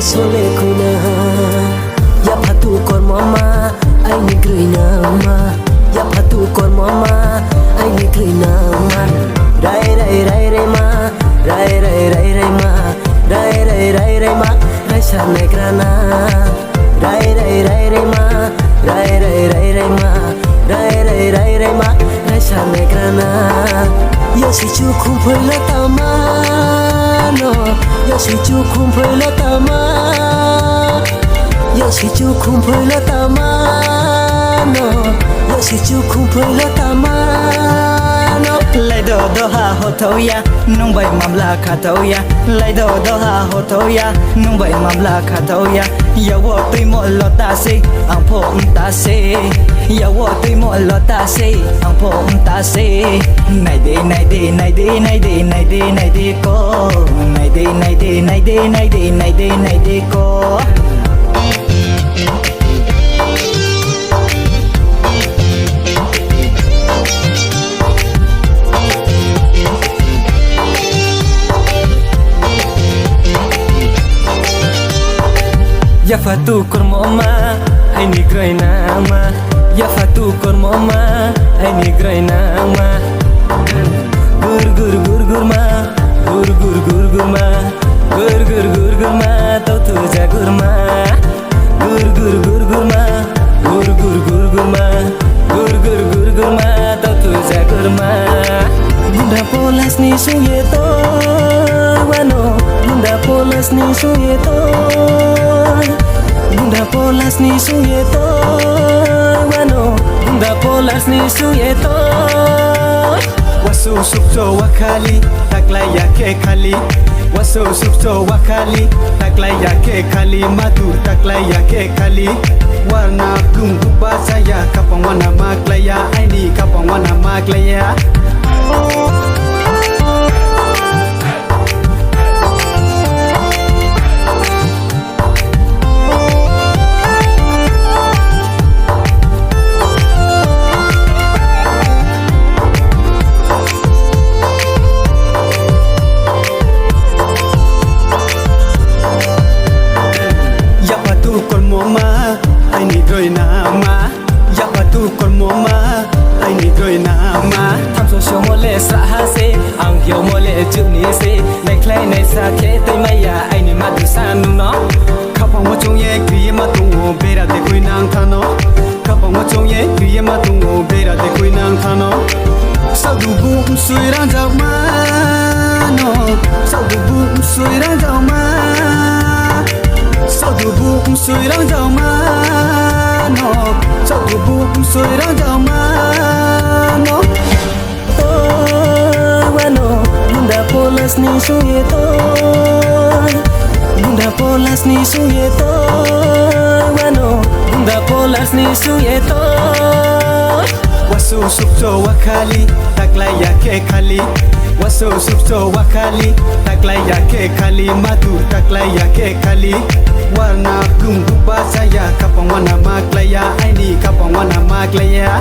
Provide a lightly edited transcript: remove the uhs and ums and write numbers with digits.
sole kuna ya patu kon mama ai ni grina ma ya patu kon mama ai ni grina ma rai rai rai rai ma rai rai rai rai ma rai rai rai rai ma rai sa ne grana rai rai rai rai ma rai rai rai rai ma rai rai rai rai ma rai sa ne grana yo si chu khum phơi la ta ma no yo si chu khum phơi la ta ma yo si chu khum phơi la ta ma no yo si chu khum phơi la ta ma no lại đồ ha hồ thâu ya nung bay mam la khá thâu ya lại đồ ha hồ thâu ya nung bay mam la khá thâu ya yêu wo tuy mỗi lo ta si ang po ta si yêu wo tuy mỗi lo ta si ang po ta si này đi này đi này đi này đi này đi này đi cô này đi này đi này đi này đi này đi này đi cô ya fatu kon mama ai ni graina ma ya fatu kon mama ai ni graina ma gur gur gur gur ma gur gur gur gur ma gur gur gur gur ma tau tu ja gur ma gur gur gur gur ma gur gur gur gur ma gur gur gur gur ma tau tu ja gur ma bunda polas ni suye to wano bunda polas ni suye to bunda polas ni suye to wano bunda polas ni suye to wasu sukto wakali takla yake kali wasu sukto wakali takla yake kali madu takla yake kali warna kungu basaya kapang wana maklaya aini kapang wana maklaya ai ni groi na ma ya patu kon mo ma ai ni groi na ma tham so show mo le sa ha se ang yo mo le chu ni se nai klai nai sa ke tai mai ya ai ni ma du sa nu no khapang mo chung ye kri ma tu ngo be ra de koi nang tha no khapang mo chung ye kri ma tu ngo be ra de koi nang tha no sao du bu sui rang jao ma no sao du bu sui rang jao ma sao du bu sui rang jao ma no sao du bu sui rang jao ma no to wano bunda polas ni suye to bunda polas ni suye to wano bunda polas ni suye to wasu sukto wakali takla yake kali wasu sukto wakali takla yake kali madu takla yake kali warna kungu basaya kapang wana maklaya aini kapang wana maklaya